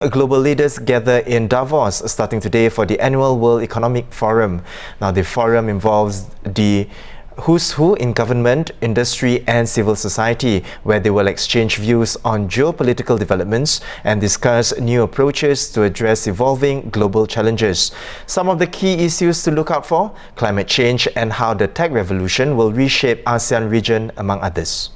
Global leaders gather in Davos starting today for the annual World Economic Forum. Now, the forum involves the who's who in government, industry and civil society, where they will exchange views on geopolitical developments and discuss new approaches to address evolving global challenges. Some of the key issues to look out for: climate change and how the tech revolution will reshape ASEAN region, among others.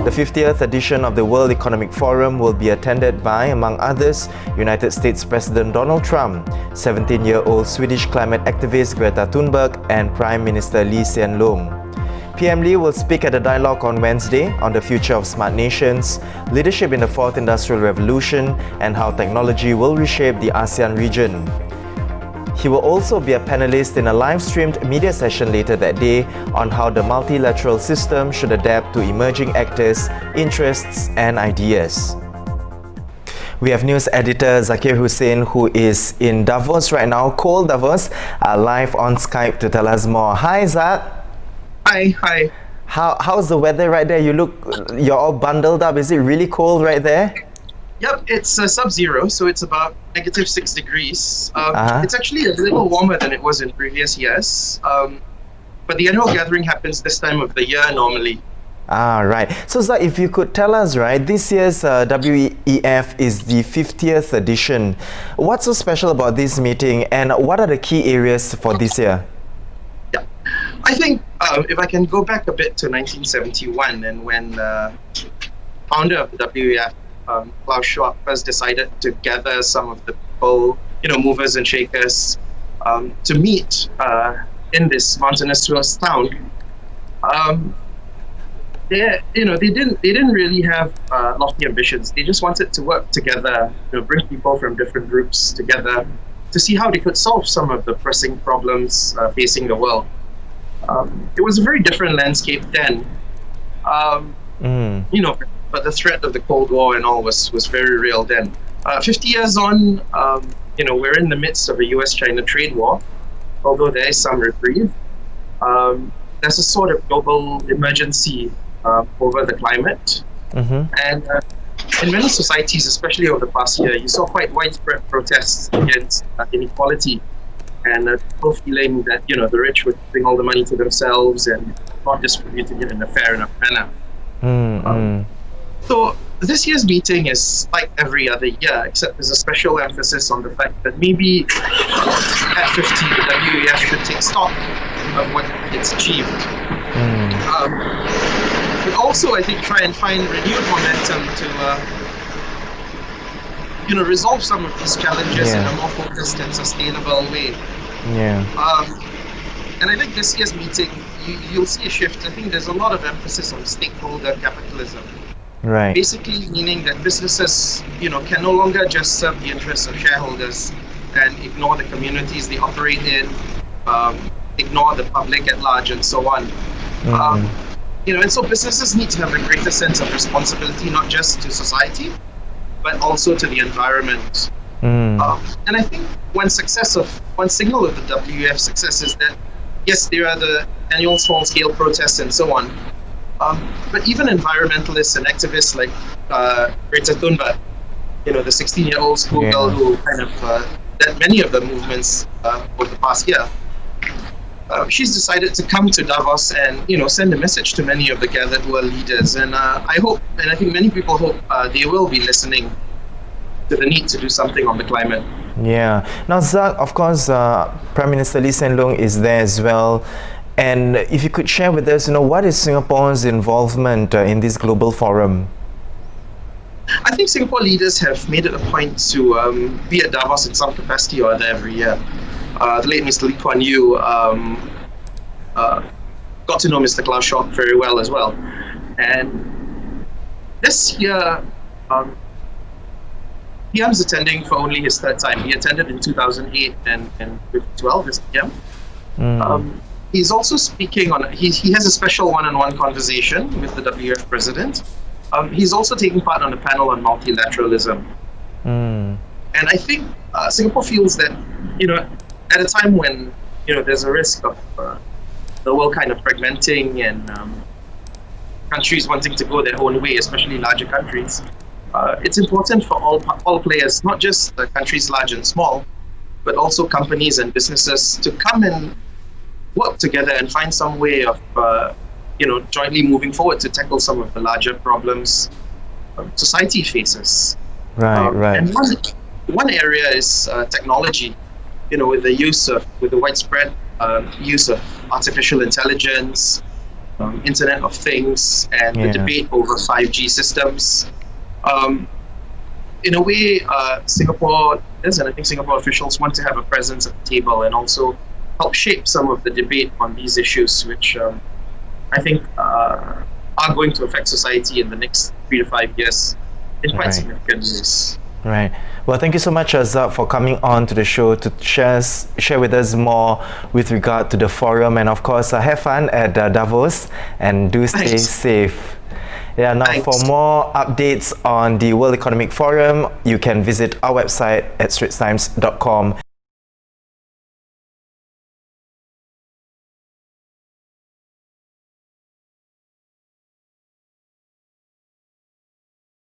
The 50th edition of the World Economic Forum will be attended by, among others, United States President Donald Trump, 17-year-old Swedish climate activist Greta Thunberg, and Prime Minister Lee Hsien Loong. PM Lee will speak at a dialogue on Wednesday on the future of smart nations, leadership in the Fourth Industrial Revolution, and how technology will reshape the ASEAN region. He will also be a panelist in a live-streamed media session later that day on how the multilateral system should adapt to emerging actors, interests and ideas. We have news editor Zakir Hussain, who is in Davos right now, cold Davos, live on Skype to tell us more. Hi Zak. Hi. How's the weather right there? You're all bundled up. Is it really cold right there? Yep, it's sub-zero, so it's about -6 degrees. It's actually a little warmer than it was in previous years. But the annual gathering happens this time of the year normally. Right. So Zak, if you could tell us, right, this year's WEF is the 50th edition. What's so special about this meeting and what are the key areas for this year? Yeah, I think if I can go back a bit to 1971 and when the founder of the WEF, Klaus Schwab, first decided to gather some of the people, movers and shakers, to meet in this mountainous town. They didn't really have lofty ambitions. They just wanted to work together, bring people from different groups together to see how they could solve some of the pressing problems facing the world. It was a very different landscape then. But the threat of the Cold War and all was very real then. 50 years on, we're in the midst of a US-China trade war, although there is some reprieve. There's a sort of global emergency over the climate. And in many societies, especially over the past year, you saw quite widespread protests against inequality and people feeling that, the rich were keeping all the money to themselves and not distributing it in a fair enough manner. So this year's meeting is like every other year, except there's a special emphasis on the fact that maybe at 50, the WEF should take stock of what it's achieved. But also, I think, try and find renewed momentum to, resolve some of these challenges in a more focused and sustainable way. And I think this year's meeting, you'll see a shift. I think there's a lot of emphasis on stakeholder capitalism. Right. Basically meaning that businesses, can no longer just serve the interests of shareholders and ignore the communities they operate in, ignore the public at large and so on. And so businesses need to have a greater sense of responsibility, not just to society, but also to the environment. And I think one signal of the WEF success is that, yes, there are the annual small-scale protests and so on, but even environmentalists and activists like Greta Thunberg, the 16-year-old schoolgirl who kind of led many of the movements over the past year, she's decided to come to Davos and, send a message to many of the gathered world leaders. And I hope, and I think many people hope, they will be listening to the need to do something on the climate. Yeah. Now, Zak, of course, Prime Minister Lee Hsien Loong is there as well. And if you could share with us, what is Singapore's involvement in this global forum? I think Singapore leaders have made it a point to be at Davos in some capacity or other every year. The late Mr. Lee Kuan Yew got to know Mr. Klaus Schwab very well as well. And this year, PM's attending for only his third time. He attended in 2008 and 2012 as PM. He's also speaking on, he has a special one-on-one conversation with the WEF president. He's also taking part on a panel on multilateralism. And I think Singapore feels that, at a time when, there's a risk of the world kind of fragmenting and countries wanting to go their own way, especially larger countries, it's important for all players, not just the countries large and small, but also companies and businesses to come and work together and find some way of jointly moving forward to tackle some of the larger problems society faces. Right. And one area is technology. With the widespread use of artificial intelligence, Internet of Things, and the debate over 5G systems. In a way, Singapore is, and I think Singapore officials want to have a presence at the table and also help shape some of the debate on these issues, which I think are going to affect society in the next 3 to 5 years in quite significant ways. Right. Well, thank you so much, Azak, for coming on to the show to share with us more with regard to the forum, and of course, have fun at Davos and do stay safe. Yeah. Now, for more updates on the World Economic Forum, you can visit our website at straitstimes.com.